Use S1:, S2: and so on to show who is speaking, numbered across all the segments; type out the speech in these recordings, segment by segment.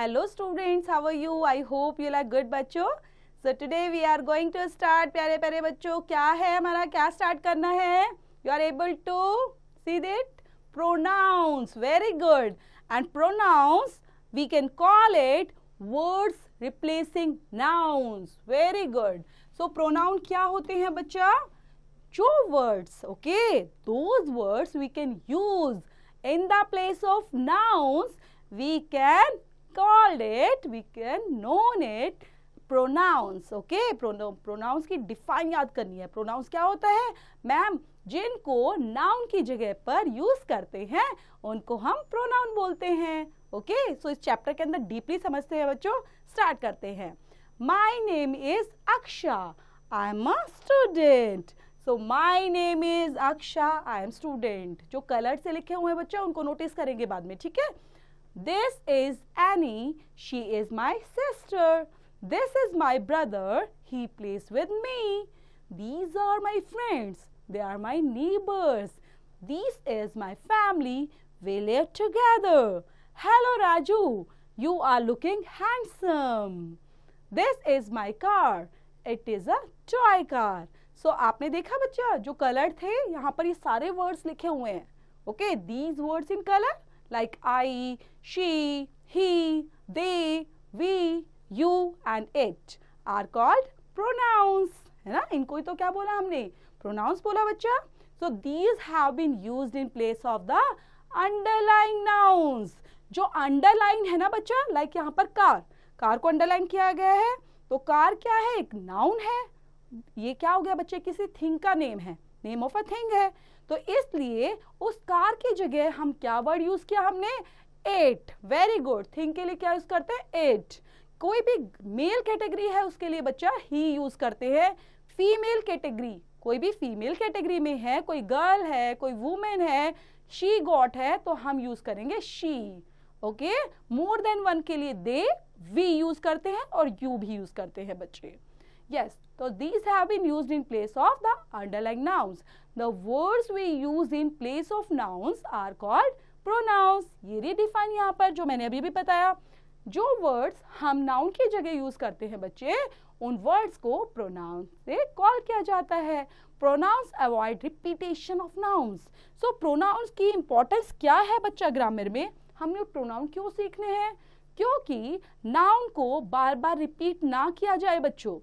S1: Hello students, how are you? I hope you are good बच्चों. So today we are going to start. प्यारे प्यारे बच्चों, क्या है हमारा, क्या स्टार्ट करना है? You are able to see that? Pronouns. Very good. And pronouns we can call it words replacing nouns. Very good. So pronoun क्या होते हैं बच्चा? जो words, okay, those words we can use in the place of nouns. We can called it, we can known it pronouns. Okay, pronouns की define याद करनी है. pronouns क्या होता है मैम? जिनको noun की जगह पर यूज करते हैं उनको हम pronoun बोलते हैं. ओके, सो इस चैप्टर के अंदर डीपली समझते हैं बच्चों. स्टार्ट करते हैं. My name is Aksha. I am a student. So my name is Aksha. I am student. जो कलर से लिखे हुए हैं बच्चों उनको नोटिस करेंगे बाद में, ठीक है. This is Annie. She is my sister. This is my brother. He plays with me. These are my friends. They are my neighbors. This is my family. We live together. Hello Raju. You are looking handsome. This is my car. It is a toy car. So आपने देखा बच्चा जो colour थे यहाँ पर ये सारे words लिखे हुए हैं. Okay, these words in color like I, she, he, they, we, you and it are called pronouns. है ना, इनको ही तो क्या बोला हमने? Pronouns बोला बच्चा. So these have been used in place of the underlying nouns. जो underline है ना बच्चा, like यहाँ पर कार, कार को underline किया गया है. तो कार क्या है? एक noun है. ये क्या हो गया बच्चे? किसी थिंग का नेम है, नेम ऑफ अ थिंग है. तो इसलिए उस कार की जगह हम क्या वर्ड यूज किया हमने? एट. Very good. थिंग के लिए क्या यूज करते हैं? एट. कोई भी मेल कैटेगरी है उसके लिए बच्चा ही यूज करते हैं. फीमेल कैटेगरी, कोई भी फीमेल कैटेगरी में है, कोई गर्ल है, कोई वुमेन है, शी गॉट है, तो हम यूज करेंगे she. Okay, more than one के लिए दे, वी यूज करते हैं और यू भी यूज करते हैं बच्चे. Yes, so these have been used in place of the underlying nouns. The words we use in place of nouns are called pronouns. ये redefine यहाँ पर जो मैंने अभी भी बताया. जो words हम noun की जगह use करते हैं बच्चे, उन words को pronouns से call किया जाता है. Pronouns avoid repetition of nouns. So pronouns की importance क्या है बच्चा ग्रामर में? हमने pronoun क्यों सीखने हैं? क्योंकि noun को बार बार repeat ना किया जाए बच्चों.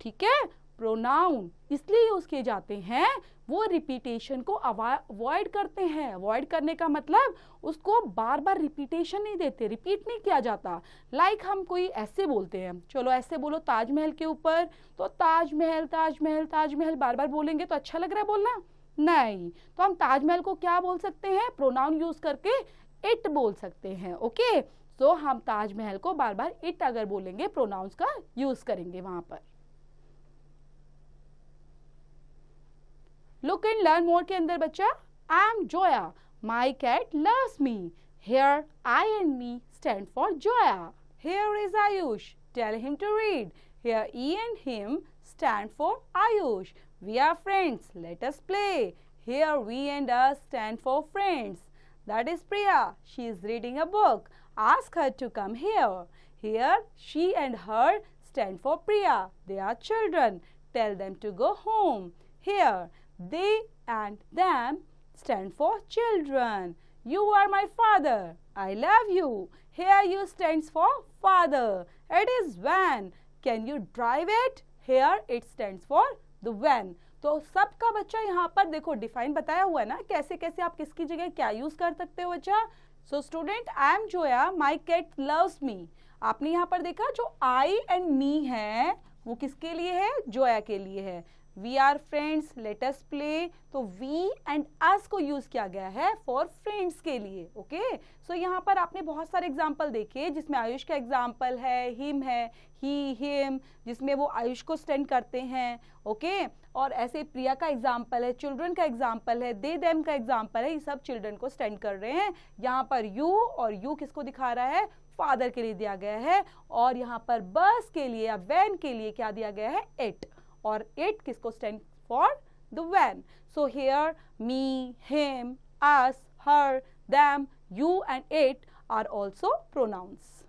S1: ठीक है, प्रोनाउन इसलिए यूज किए जाते हैं, वो रिपीटेशन को अवॉइड करते हैं. अवॉइड करने का मतलब उसको बार बार रिपीटेशन नहीं देते, रिपीट नहीं किया जाता. लाइक हम कोई ऐसे बोलते हैं, चलो ऐसे बोलो ताजमहल के ऊपर, तो ताजमहल ताजमहल ताजमहल बार बार बोलेंगे तो अच्छा लग रहा है बोलना? नहीं. तो हम ताजमहल को क्या बोल सकते हैं? प्रोनाउन यूज करके इट बोल सकते हैं. ओके, तो हम ताजमहल को बार बार इट अगर बोलेंगे प्रोनाउंस का यूज करेंगे वहां पर. Look and learn more के अंदर बच्चा. I am Joya. My cat loves me. Here I and me stand for Joya. Here is Ayush. Tell him to read. Here E and him stand for Ayush. We are friends. Let us play. Here we and us stand for friends. That is Priya. She is reading a book. Ask her to come here. Here she and her stand for Priya. They are children. Tell them to go home. Here they and them stand for children. You are my father. I love you. Here you stands for father. It is van. Can you drive it? Here it stands for the van. तो सबका बच्चा यहाँ पर देखो define बताया हुआ है ना, कैसे कैसे आप किसकी जगह क्या यूज कर सकते हो बच्चा. So student, I am Zoya, my cat loves me. आपने यहाँ पर देखा जो आई एंड मी है वो किसके लिए है? जोया के लिए है. We are friends, let us play, तो वी एंड अस को यूज किया गया है फॉर फ्रेंड्स के लिए. ओके, सो यहाँ पर आपने बहुत सारे एग्जाम्पल देखे जिसमें आयुष का एग्जाम्पल है, हिम है, ही हिम, जिसमें वो आयुष को स्टैंड करते हैं. ओके, और ऐसे प्रिया का एग्जाम्पल है, चिल्ड्रन का एग्जाम्पल है, दे देम का एग्जाम्पल है. ये सब चिल्ड्रन को स्टैंड कर रहे हैं. यहाँ पर यू, और यू किसको दिखा रहा है? फादर के लिए दिया गया है. और यहाँ पर बस के लिए या वैन के लिए क्या दिया गया है? इट. और it किसको stand for? The van. So here me, him, us, her, them, you and it are also pronouns.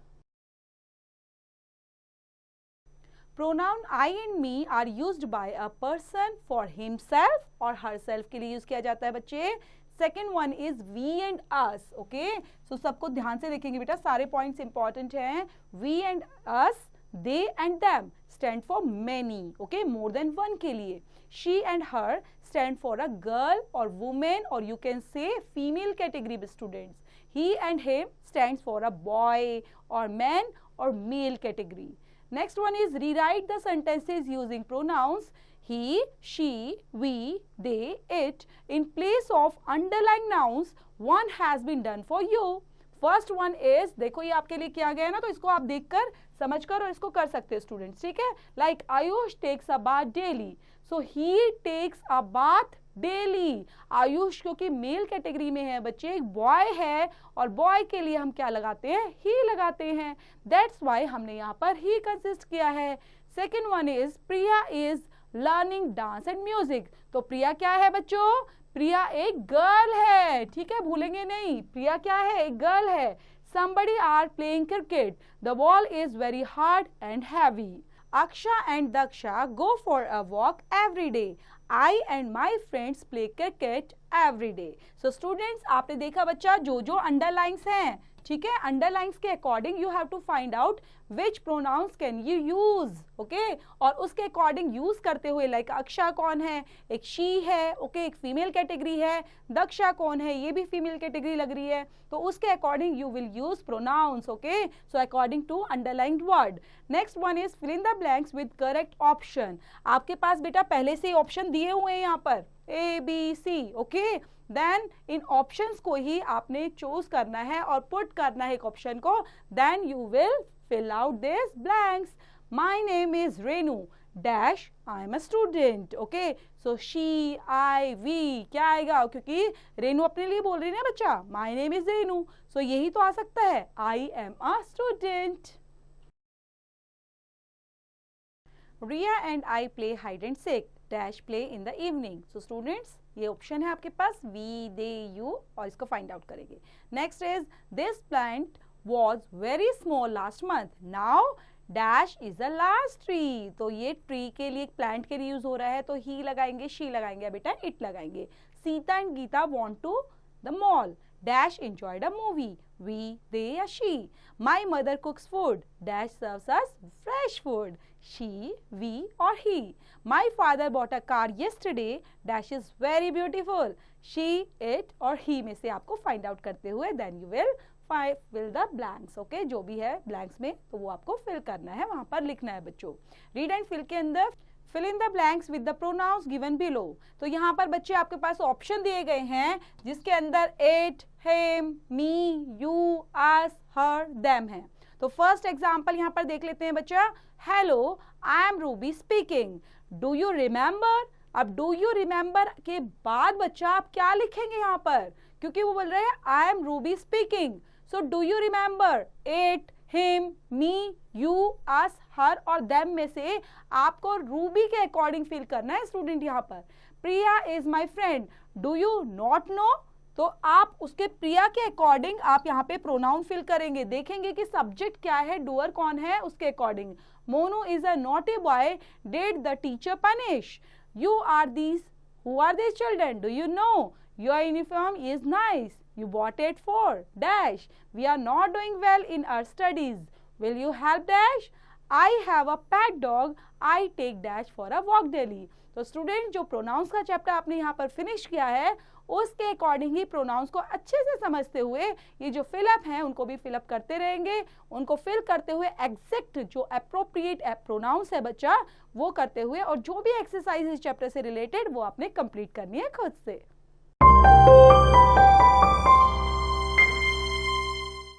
S1: Pronoun I and me are used by a person for himself और herself के लिए use किया जाता है बच्चे। Second one is we and us. Okay, so सबको ध्यान से देखेंगे बेटा, सारे पॉइंट्स इंपॉर्टेंट हैं। We and us, they and them stand for many, okay, more than one के लिए। She and her stand for a girl और वुमेन और you can say female category students. he and him stands for a boy or man or male category. Next one is rewrite the sentences using pronouns he, she, we, they, it in place of underlying nouns. One has been done for you. First one is, देखो ये आपके लिए किया गया है ना, तो इसको आप देखकर समझकर और इसको कर सकते हैं स्टूडेंट्स, ठीक है। Like Ayush takes a bath daily, so he takes a bath daily. Ayush क्योंकि मेल कैटेगरी में है बच्चे, एक बॉय है और बॉय के लिए हम क्या लगाते हैं, ही लगाते हैं, दैट्स वाई हमने यहाँ पर ही कंसिस्ट किया है। Second one is Priya is learning dance and music, तो प्रिया क्या है बच्चों, प्रिया एक गर्ल है, ठीक है, भूलेंगे नहीं, प्रिया क्या है, एक गर्ल है। somebody are playing cricket, the ball is very hard and heavy. Aksha and Daksha go for a walk every day. I and my friends play cricket every day. So students, आपने देखा बच्चा जो जो underlines हैं, ठीक है, underlines के according you have to find out which pronouns can you use, okay, और उसके अकॉर्डिंग यूज करते हुए, लाइक अक्षा कौन है, एक शी है, ओके, एक फीमेल कैटेगरी है, दक्षा कौन है, ये भी फीमेल कैटेगरी लग रही है, तो उसके according you will use pronouns, okay, so according to underlined word. Next one is fill in the blanks with correct option. आपके पास बेटा पहले से ही ऑप्शन दिए हुए हैं यहाँ पर A B C, okay, then इन ऑप्शंस को ही आपने चूज करना है और पुट करना है एक ऑप्शन को, then you will fill out this blanks. My name is Renu dash I am a student. Okay, so she, I, we क्या आएगा, क्योंकि रेनू अपने लिए बोल रही है ना बच्चा, my name is Renu, so यही तो आ सकता है, I am a student. Riya and I play hide and seek dash play in the evening. So students, ये ऑप्शन है आपके पास, we, they, you, और इसको फाइंड आउट करेंगे। Next is this plant was very small last month, now dash is a large tree. तो ये tree के लिए, प्लांट के लिए यूज हो रहा है, तो ही लगाएंगे, शी लगाएंगे, बेटा इट लगाएंगे। Sita and Gita want to the mall dash enjoyed a movie, we, they या she. My mother cooks food dash serves us fresh food, she, we और he. My father bought a car yesterday dash is very beautiful, she, it और he में से आपको find out करते हुए then you will fill the blanks, okay, जो भी है ब्लैंक्स में तो वो आपको फिल करना है, वहां पर लिखना है बच्चों। रीड एंड फिल के अंदर fill in the blanks with the pronouns given below। तो यहाँ पर बच्चे आपके पास ऑप्शन दिए गए हैं जिसके अंदर it, him, me, you, us, her, them है। तो फर्स्ट एग्जाम्पल यहाँ पर देख लेते हैं बच्चा, hello I am Ruby speaking, do you remember. अब डू यू रिमेंबर के बाद बच्चा आप क्या लिखेंगे यहाँ पर, क्योंकि वो बोल रहे हैं I am Ruby speaking, so do you remember, it, him, me, you, us, her और देम में से आपको रूबी के अकॉर्डिंग फिल करना है स्टूडेंट। यहाँ पर Priya is my friend, do you not know, तो आप उसके प्रिया के अकॉर्डिंग आप यहाँ पे प्रोनाउन फिल करेंगे, देखेंगे कि सब्जेक्ट क्या है, डूअर कौन है, उसके according. Monu is a naughty boy, did the teacher punish, you are these, who are these children, do you know, your uniform is nice, you bought it for dash, we are not doing well in our studies, will you help dash, I have a pet dog, I take dash for a walk daily। तो student जो pronounce का chapter आपने यहाँ पर finish किया है उसके according ही pronounce को अच्छे से समझते हुए ये जो फिलअप हैं उनको भी फिलअप करते रहेंगे, उनको फिल करते हुए एग्जैक्ट जो अप्रोप्रिएट प्रोनाउंस है बच्चा वो करते हुए, और जो भी एक्सरसाइज इस चैप्टर से रिलेटेड वो आपने कंप्लीट करनी है खुद से।